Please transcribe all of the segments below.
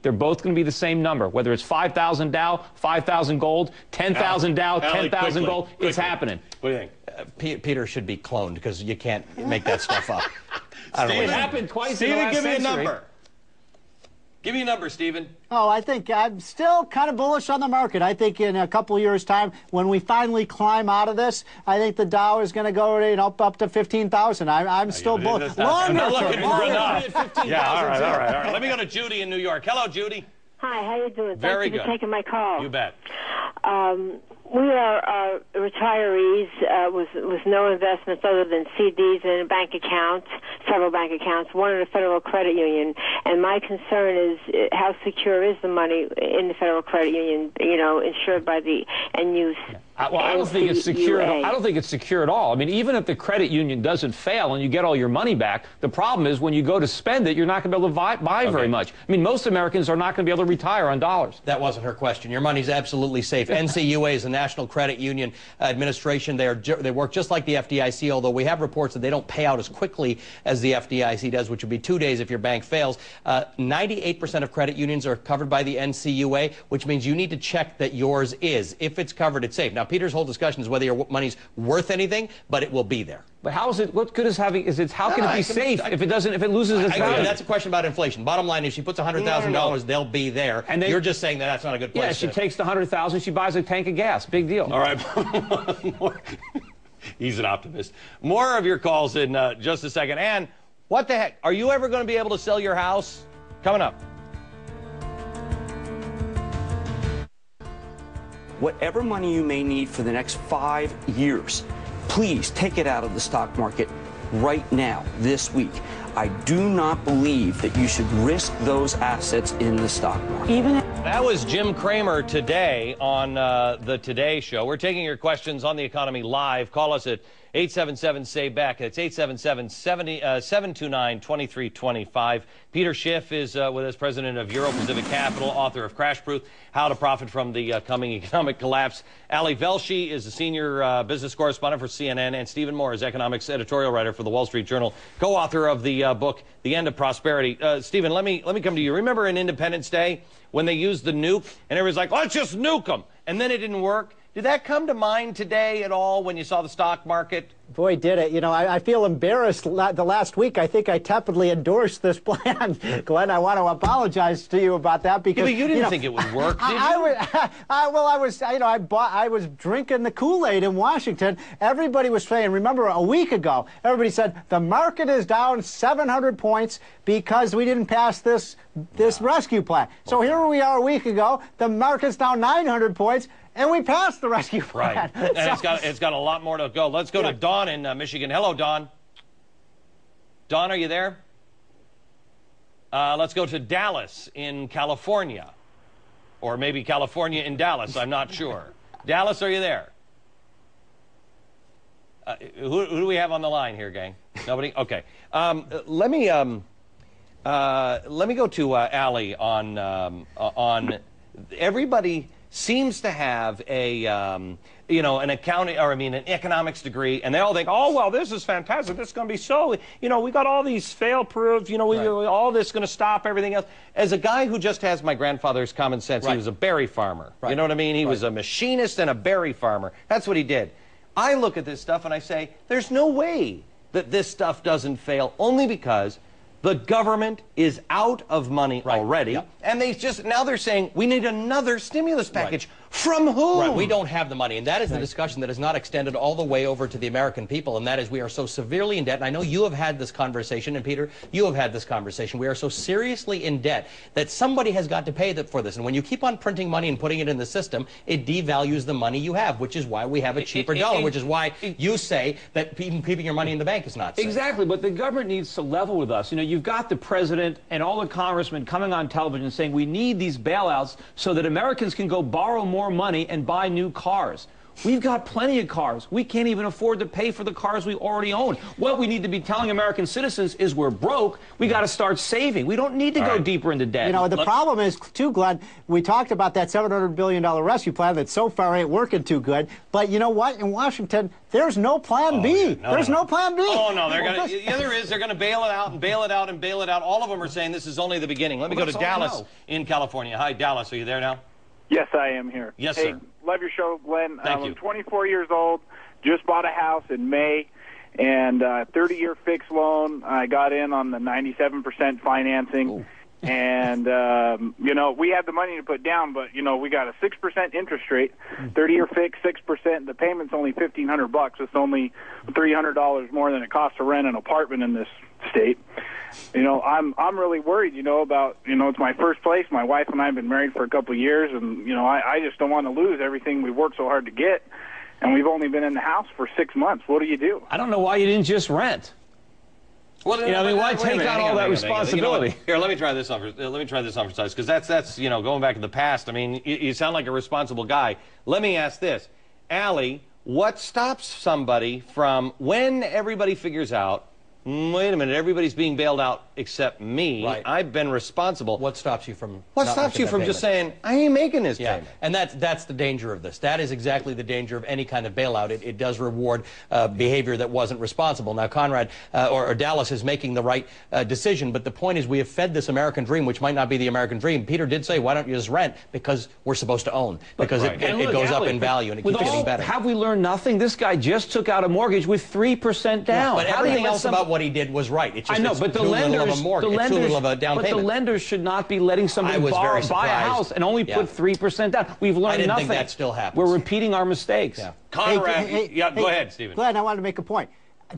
They're both going to be the same number, whether it's 5,000 Dow, 5,000 gold, 10,000 Dow, 10,000 gold. It's happening. What do you think? Peter should be cloned because you can't make that stuff up. I don't know. It happened twice in the Stephen, last give me a century. number. Give me a number, Stephen. Oh, I think I'm still kind of bullish on the market. I think in a couple of years' time, when we finally climb out of this, I think the Dow is going to go up to 15,000. I'm still bullish. I'm not looking for enough. 15,000 Yeah, all right. Let me go to Judy in New York. Hello, Judy. Hi, how you doing? Very Thank you for taking my call. You bet. We are retirees with no investments other than CDs and bank accounts, several bank accounts, one in a federal credit union. And my concern is how secure is the money in the federal credit union, insured by the and used. Well, I don't think it's secure. I don't think it's secure at all. I mean, even if the credit union doesn't fail and you get all your money back, the problem is when you go to spend it, you're not going to be able to buy very much. I mean, most Americans are not going to be able to retire on dollars. That wasn't her question. Your money's absolutely safe. NCUA is the National Credit Union Administration. They work just like the FDIC, although we have reports that they don't pay out as quickly as the FDIC does, which would be 2 days if your bank fails. 98% of credit unions are covered by the NCUA, which means you need to check that yours is. If it's covered, it's safe. Now, Peter's whole discussion is whether your money's worth anything, but it will be there. But how is it? What good is having? How can it be safe if it doesn't? If it loses its value? That's a question about inflation. Bottom line is, she puts $100,000, they'll be there. And you're just saying that that's not a good place. Yeah, she takes the $100,000, she buys a tank of gas. Big deal. All right. He's an optimist. More of your calls in just a second. And what the heck? Are you ever going to be able to sell your house? Coming up. Whatever money you may need for the next 5 years, please take it out of the stock market right now, this week. I do not believe that you should risk those assets in the stock market. That was Jim Cramer today on the Today Show. We're taking your questions on the economy live. Call us at 877-SAY-BECK. It's 877-729-2325. Peter Schiff is with us, president of Euro Pacific Capital, author of Crash Proof, How to Profit from the Coming Economic Collapse. Ali Velshi is the senior business correspondent for CNN, and Stephen Moore is economics editorial writer for the Wall Street Journal, co-author of the book, The End of Prosperity. Stephen, let me come to you. Remember in Independence Day when they used the nuke, and everybody's like, let's just nuke them, and then it didn't work? Did that come to mind today at all when you saw the stock market? Boy, did it. I feel embarrassed. The last week, I think I tepidly endorsed this plan. Glenn, I want to apologize to you about that because but you didn't think it would work, did you? I was drinking the Kool-Aid in Washington. Everybody was saying, remember a week ago, everybody said the market is down 700 points because we didn't pass this rescue plan. So here we are a week ago, the market's down 900 points. And we passed the rescue plan. Right. And it's got a lot more to go. Let's go to Dawn in Michigan. Hello, Dawn. Dawn, are you there? Let's go to Dallas in California. Or maybe California in Dallas. I'm not sure. Dallas, are you there? Who do we have on the line here, gang? Nobody? Okay. Let me go to Ali on everybody seems to have an accounting, or an economics degree, and they all think, oh, well, this is fantastic. This is going to be so, we got all these fail-proof, all this is going to stop everything else. As a guy who just has my grandfather's common sense, he was a berry farmer. You know what I mean? He was a machinist and a berry farmer. That's what he did. I look at this stuff and I say, there's no way that this stuff doesn't fail, only because the government is out of money already, and now they're saying we need another stimulus package. From whom? Right, we don't have the money, and that is the discussion that is not extended all the way over to the American people, and that is we are so severely in debt, and I know you have had this conversation, and Peter, you have had this conversation. We are so seriously in debt that somebody has got to pay for this, and when you keep on printing money and putting it in the system, it devalues the money you have, which is why we have a cheaper dollar, which is why you say that even keeping your money in the bank is not safe. Exactly, but the government needs to level with us. You've got the president and all the congressmen coming on television saying we need these bailouts so that Americans can go borrow more money and buy new cars. We've got plenty of cars. We can't even afford to pay for the cars we already own. What we need to be telling American citizens is we're broke. We got to start saving. We don't need to go deeper into debt. You know, the problem is, too, Glenn, we talked about that $700 billion rescue plan that so far ain't working too good. But you know what? In Washington, there's no plan B. There's no plan B. Oh, no. They're gonna, yeah, there is. They're going to bail it out and bail it out and bail it out. All of them are saying this is only the beginning. Let me go to Dallas in California. Hi, Dallas. Are you there now? Yes, I am here. Yes, hey, sir. Love your show, Glenn. Thank you. I'm 24 years old, just bought a house in May, and 30-year fixed loan. I got in on the 97% financing. Ooh. And, you know, we had the money to put down, but, you know, we got a 6% interest rate, 30-year fixed, 6%. The payment's only $1,500. It's only $300 more than it costs to rent an apartment in this state. You know, I'm really worried, you know, about, you know, it's my first place. My wife and I have been married for a couple of years, and, you know, I just don't want to lose everything we've worked so hard to get. And we've only been in the house for 6 months. What do you do? I don't know why you didn't just rent. Well, you know, I mean, why take on all that responsibility? You know, here, let me try this on. Let me try this on for size, because that's you know, going back to the past. I mean, you sound like a responsible guy. Let me ask this, Allie: what stops somebody from, when everybody figures out, wait a minute, everybody's being bailed out except me. Right. I've been responsible. What stops you from? What stops you from just saying, I ain't making this payment? And that's the danger of this. That is exactly the danger of any kind of bailout. It does reward behavior that wasn't responsible. Now, Conrad or Dallas is making the right decision, but the point is we have fed this American dream, which might not be the American dream. Peter did say, why don't you just rent? Because we're supposed to own. Because it goes up in value and it keeps getting better. Have we learned nothing? This guy just took out a mortgage with 3% down. But everything else about what he did was right. It's just, I know, but the lenders, the lenders should not be letting somebody buy a house and only put 3% down. We've learned I didn't nothing. think that still happens. We're repeating our mistakes. Yeah. Conrad, go ahead, Stephen. Glenn, I wanted to make a point.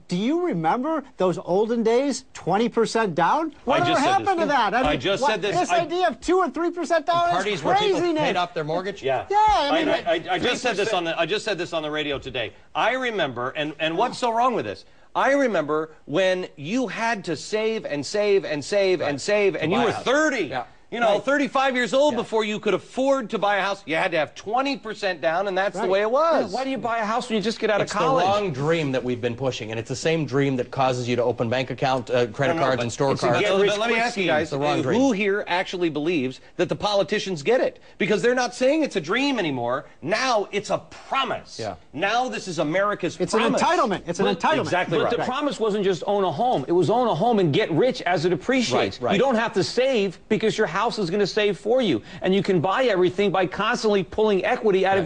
Do you remember those olden days, 20% down? Whatever happened to that? I just said this. This idea of 2 or 3% down parties is where people craziness. paid off their mortgage? Yeah, I just said this on the I just said this on the radio today. I remember, and what's so wrong with this? I remember when you had to save and save and save and save, and you were 30. Yeah. You know, 35 years old before you could afford to buy a house. You had to have 20% down, and that's the way it was. Why do you buy a house when you just get out of college? It's the wrong dream that we've been pushing, and it's the same dream that causes you to open bank account, credit cards, and store cards. But let me ask you guys, who here actually believes that the politicians get it? Because they're not saying it's a dream anymore. Now it's a promise. Yeah. Now this is America's promise. It's an entitlement. It's an entitlement. Exactly right. But the promise wasn't just own a home. It was own a home and get rich as it appreciates. Right. You don't have to save because your house is going to save for you, and you can buy everything by constantly pulling equity out of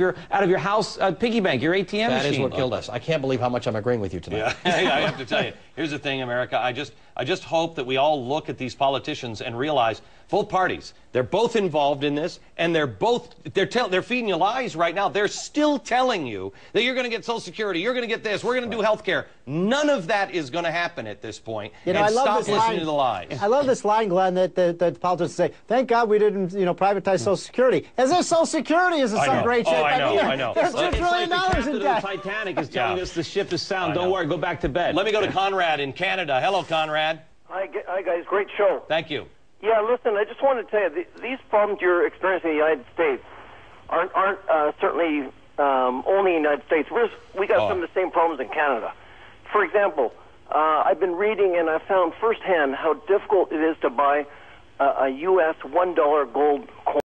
your house piggy bank, your ATM machine. That is what killed us. I can't believe how much I'm agreeing with you tonight. Yeah. I have to tell you, here's the thing, America. I just hope that we all look at these politicians and realize both parties, they're both involved in this, and they're feeding you lies right now. They're still telling you that you're going to get Social Security, you're going to get this, we're going to do health care. None of that is going to happen at this point. You know, and I love stop this listening line. to the lies. I love this line, Glenn, that politicians say, thank God we didn't, you know, privatize Social Security. As if Social Security is in some great shape. I know. There's $2 trillion in debt. The Titanic is telling us the ship is sound. Don't worry, go back to bed. Let me go to Conrad in Canada. Hello, Conrad. Hi, guys. Great show. Thank you. Yeah, listen, I just wanted to tell you, these problems you're experiencing in the United States aren't certainly only in the United States. We got some of the same problems in Canada. For example, I've been reading and I found firsthand how difficult it is to buy a U.S. $1 gold